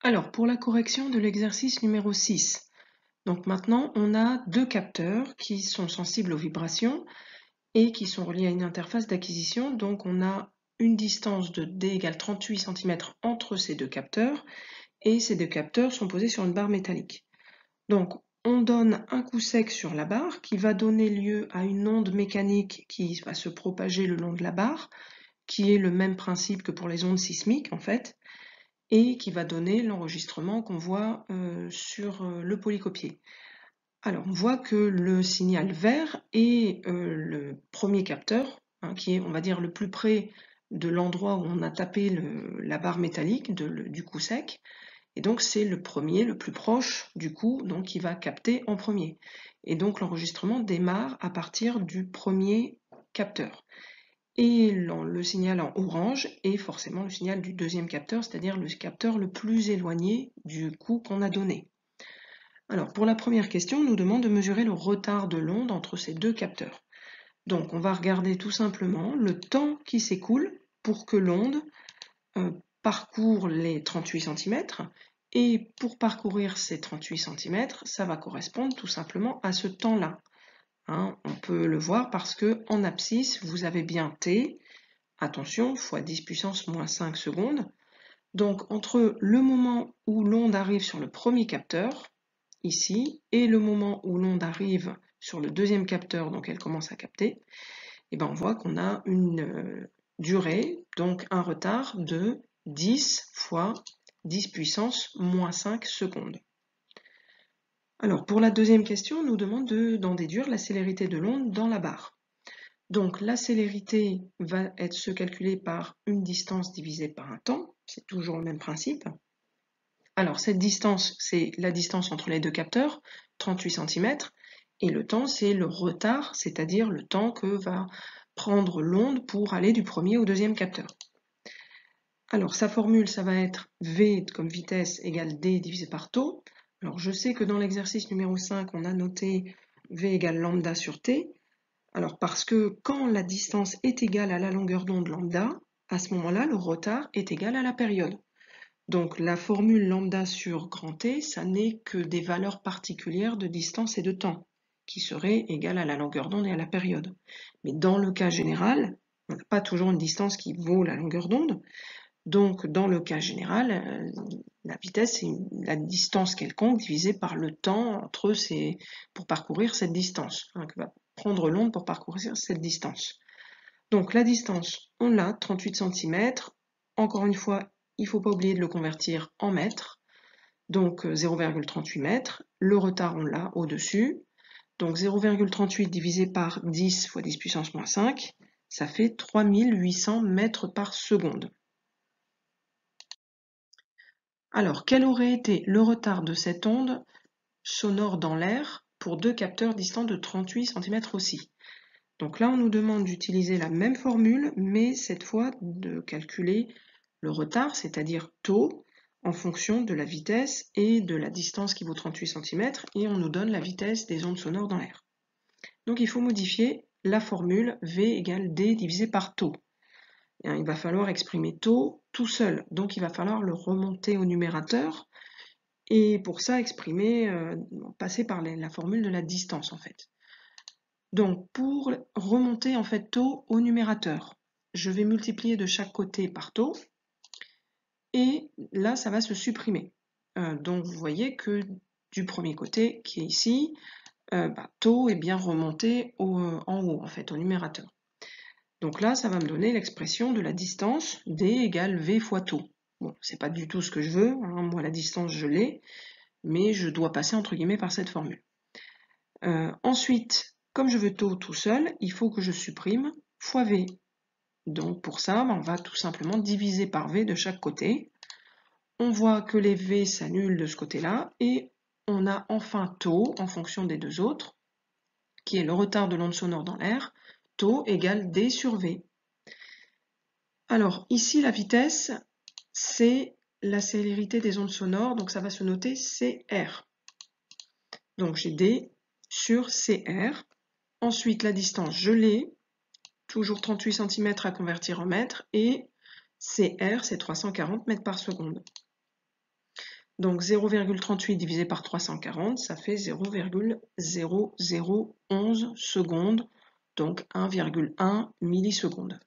Alors, pour la correction de l'exercice numéro 6, donc maintenant on a deux capteurs qui sont sensibles aux vibrations et qui sont reliés à une interface d'acquisition. Donc on a une distance de D égale 38 cm entre ces deux capteurs et ces deux capteurs sont posés sur une barre métallique. Donc on donne un coup sec sur la barre qui va donner lieu à une onde mécanique qui va se propager le long de la barre, qui est le même principe que pour les ondes sismiques en fait, et qui va donner l'enregistrement qu'on voit sur le polycopier. Alors, on voit que le signal vert est le premier capteur, hein, qui est, on va dire, le plus près de l'endroit où on a tapé la barre métallique du coup sec. Et donc, c'est le premier, le plus proche du coup, donc qui va capter en premier. Et donc, l'enregistrement démarre à partir du premier capteur. Et le signal en orange est forcément le signal du deuxième capteur, c'est-à-dire le capteur le plus éloigné du coup qu'on a donné. Alors, pour la première question, on nous demande de mesurer le retard de l'onde entre ces deux capteurs. Donc, on va regarder tout simplement le temps qui s'écoule pour que l'onde parcourt les 38 cm. Et pour parcourir ces 38 cm, ça va correspondre tout simplement à ce temps-là. Hein, on peut le voir parce que en abscisse, vous avez bien T, attention, fois 10 puissance moins 5 secondes. Donc, entre le moment où l'onde arrive sur le premier capteur, ici, et le moment où l'onde arrive sur le deuxième capteur, donc elle commence à capter, et ben on voit qu'on a une durée, donc un retard de 10 fois 10 puissance moins 5 secondes. Alors pour la deuxième question, on nous demande d'en déduire la célérité de l'onde dans la barre. Donc la célérité va être se calculer par une distance divisée par un temps, c'est toujours le même principe. Alors cette distance, c'est la distance entre les deux capteurs, 38 cm, et le temps, c'est le retard, c'est-à-dire le temps que va prendre l'onde pour aller du premier au deuxième capteur. Alors sa formule, ça va être V comme vitesse égale D divisé par taux. Alors je sais que dans l'exercice numéro 5, on a noté V égale lambda sur T. Alors parce que quand la distance est égale à la longueur d'onde lambda, à ce moment-là, le retard est égal à la période. Donc la formule lambda sur grand T, ça n'est que des valeurs particulières de distance et de temps, qui seraient égales à la longueur d'onde et à la période. Mais dans le cas général, on n'a pas toujours une distance qui vaut la longueur d'onde. Donc dans le cas général, la vitesse, c'est la distance quelconque divisée par le temps pour parcourir cette distance, hein, que va prendre l'onde pour parcourir cette distance. Donc la distance, on l'a, 38 cm. Encore une fois, il ne faut pas oublier de le convertir en mètres. Donc 0,38 mètres. Le retard, on l'a au-dessus. Donc 0,38 divisé par 10 fois 10 puissance moins 5, ça fait 3800 mètres par seconde. Alors, quel aurait été le retard de cette onde sonore dans l'air pour deux capteurs distants de 38 cm aussi? Donc là, on nous demande d'utiliser la même formule, mais cette fois de calculer le retard, c'est-à-dire taux, en fonction de la vitesse et de la distance qui vaut 38 cm, et on nous donne la vitesse des ondes sonores dans l'air. Donc il faut modifier la formule V égale D divisé par taux. Il va falloir exprimer taux tout seul, donc il va falloir le remonter au numérateur, et pour ça passer par la formule de la distance en fait. Donc pour remonter en fait taux au numérateur, je vais multiplier de chaque côté par taux, et là ça va se supprimer. Donc vous voyez que du premier côté qui est ici, taux est bien remonté en haut en fait, au numérateur. Donc là ça va me donner l'expression de la distance D égale V fois taux. Bon, c'est pas du tout ce que je veux, hein, moi la distance je l'ai, mais je dois passer entre guillemets par cette formule. Ensuite, comme je veux taux tout seul, il faut que je supprime fois V. Donc pour ça, on va tout simplement diviser par V de chaque côté. On voit que les V s'annulent de ce côté-là, et on a enfin taux en fonction des deux autres, qui est le retard de l'onde sonore dans l'air, taux égale D sur V. Alors ici, la vitesse, c'est la célérité des ondes sonores, donc ça va se noter CR. Donc j'ai D sur CR. Ensuite, la distance, je l'ai, toujours 38 cm à convertir en mètres, et CR, c'est 340 mètres par seconde. Donc 0,38 divisé par 340, ça fait 0,0011 secondes, donc 1,1 millisecondes.